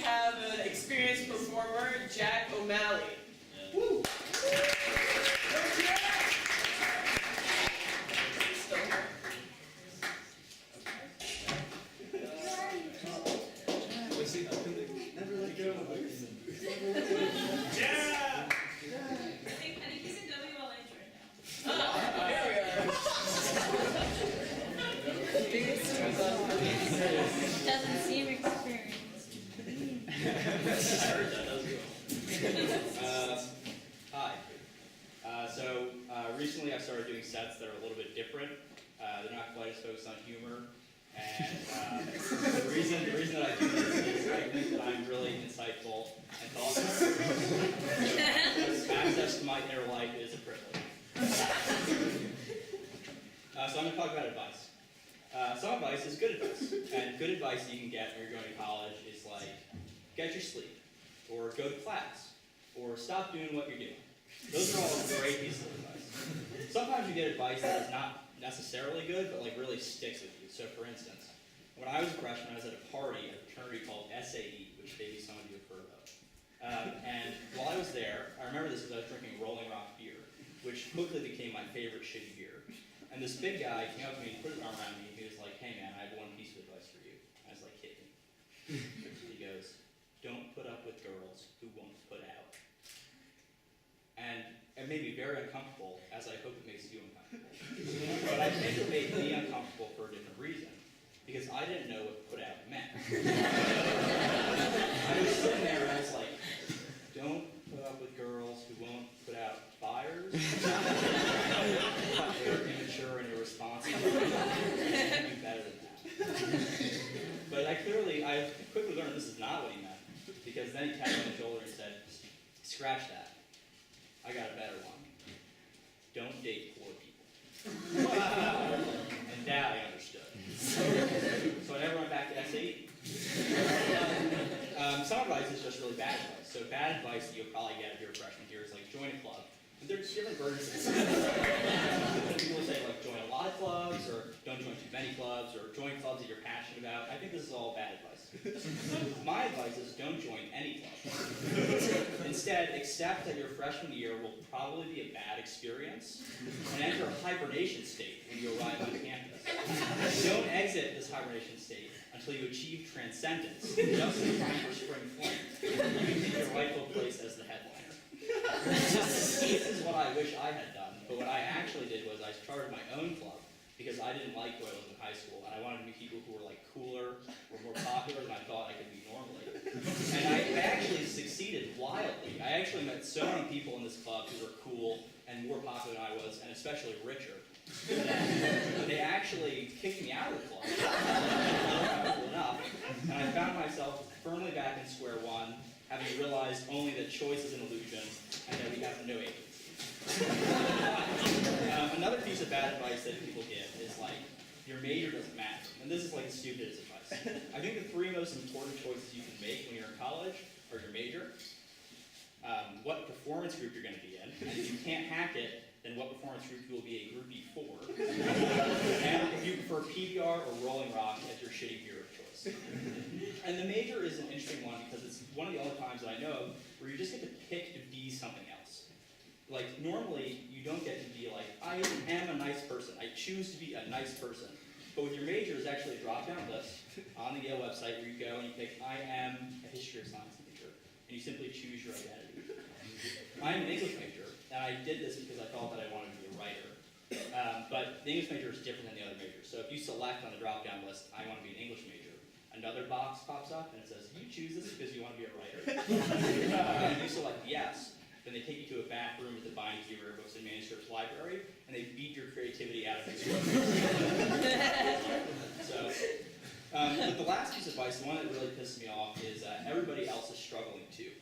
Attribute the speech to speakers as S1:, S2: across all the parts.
S1: have an experienced performer, Jack O'Malley. Woo!
S2: Never let go.
S1: Yeah!
S3: I think he's in WLH right now.
S1: Here we are.
S3: Doesn't seem experienced.
S4: Hi. Recently I started doing sets that are a little bit different. They're not quite as focused on humor. And the reason that I do this is I think that I'm really insightful and thoughtful. So access to my inner life is a privilege. So I'm going to talk about advice. Some advice is good advice. And good advice you can get when you're going to college is like, get your sleep, or go to class, or stop doing what you're doing. Those are all great pieces of advice. Sometimes you get advice that is not necessarily good, but like really sticks with you. So for instance, when I was a freshman, I was at a party at a fraternity called SAE, which maybe some of you have heard of. And while I was there, I remember this because I was drinking Rolling Rock beer, which quickly became my favorite shitty beer. And this big guy came up to me and put his arm around me, and he was like, "Hey man, I have one piece of advice for you." I was like, "Hit me." He goes, "Don't put up with girls who won't put out." And it made me very uncomfortable, as I hope it makes you uncomfortable. But I think it made me uncomfortable for a different reason, because I didn't know what put out meant. I was sitting there and I was like, don't put up with girls who won't put out fires. They're immature and irresponsible. You can do better than that. But I quickly learned this is not what he meant, because then he tapped me on the shoulder and said, scratch that. I got a better one. Don't date poor people. And that I understood. So I never went back to SAE. Some advice is just really bad advice. So bad advice that you'll probably get if you're a freshman here is like, join a club. And there's different versions of it. People say like, join a lot of clubs, or don't join too many clubs, or join clubs that you're passionate about. I think this is all bad advice. My advice is don't join any club. Instead, accept that your freshman year will probably be a bad experience, and enter a hibernation state when you arrive on campus. Don't exit this hibernation state until you achieve transcendence, just in time for spring fling. You can take your rightful place as the headliner. This is what I wish I had done, but what I actually did was I started my own club, because I didn't like who I was in high school, and I wanted to meet people who were like cooler or more popular than I thought I could be normally. And I actually succeeded wildly. I actually met so many people in this club who were cool and more popular than I was, and especially richer. And they actually kicked me out of the club. Cool enough. And I found myself firmly back in square one, having realized only that choice is an illusion, and that we have no agency. Another piece of bad advice that people give is like, your major doesn't matter. And this is like the stupidest advice. I think the three most important choices you can make when you're in college are your major, what performance group you're going to be in, and if you can't hack it, then what performance group you will be a groupie for, and if you prefer PBR or Rolling Rock as your shitty beer of choice. And the major is an interesting one because it's one of the only times that I know of where you just get to pick to be something else. Like, normally, you don't get to be like, I am a nice person. I choose to be a nice person. But with your major, is actually a drop-down list on the Yale website where you go and you pick, I am a history or science major. And you simply choose your identity. I'm an English major, and I did this because I thought that I wanted to be a writer. But the English major is different than the other majors. So if you select on the drop-down list, I want to be an English major, another box pops up and it says, you choose this because you want to be a writer. And you select yes. Then they take you to a back room at the Buying Your Books and Manuscripts Library, and they beat your creativity out of you. But the last piece of advice, the one that really pisses me off, is everybody else is struggling too.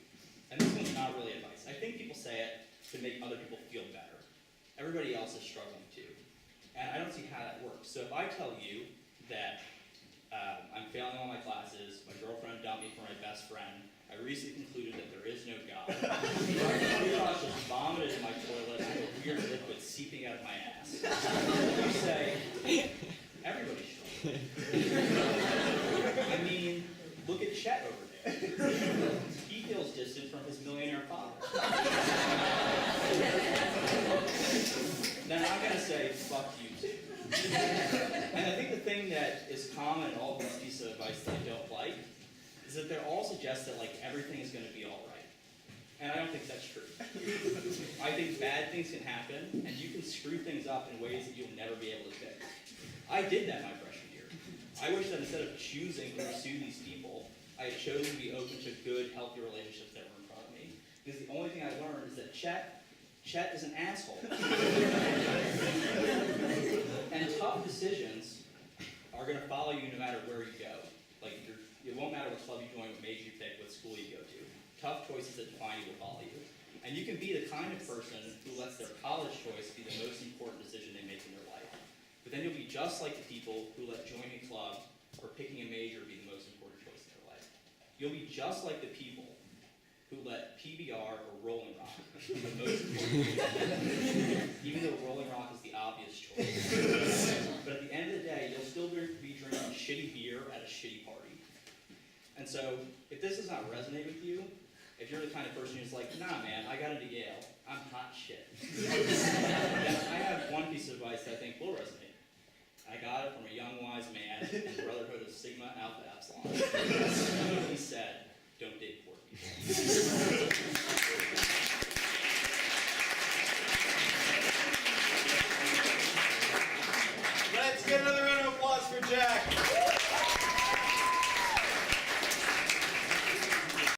S4: And this one's not really advice. I think people say it to make other people feel better. Everybody else is struggling too. And I don't see how that works. So if I tell you that I'm failing all my classes, my girlfriend dumped me for my best friend, I recently concluded that there is no God. I just vomited in my toilet, I have a weird liquid seeping out of my ass. You say, everybody's struggling. I mean, look at Chet over there. suggests that like everything is going to be all right. And I don't think that's true. I think bad things can happen, and you can screw things up in ways that you'll never be able to fix. I did that my freshman year. I wish that instead of choosing to pursue these people, I had chosen to be open to good, healthy relationships that were in front of me. Because the only thing I learned is that Chet is an asshole. And tough decisions are going to follow you no matter where you go. Like, it won't matter what club you join, what major you pick, what school you go to. Tough choices that define you will follow you. And you can be the kind of person who lets their college choice be the most important decision they make in their life. But then you'll be just like the people who let joining a club or picking a major be the most important choice in their life. You'll be just like the people who let PBR or Rolling Rock be the most important choice. Even though Rolling Rock is the obvious choice. But at the end of the day, you'll still be drinking shitty beer at a shitty party. And so, if this does not resonate with you, if you're the kind of person who's like, nah man, I got into Yale, I'm hot shit. Then I have one piece of advice that I think will resonate. I got it from a young wise man in the Brotherhood of Sigma Alpha Epsilon. He said, don't date poor people.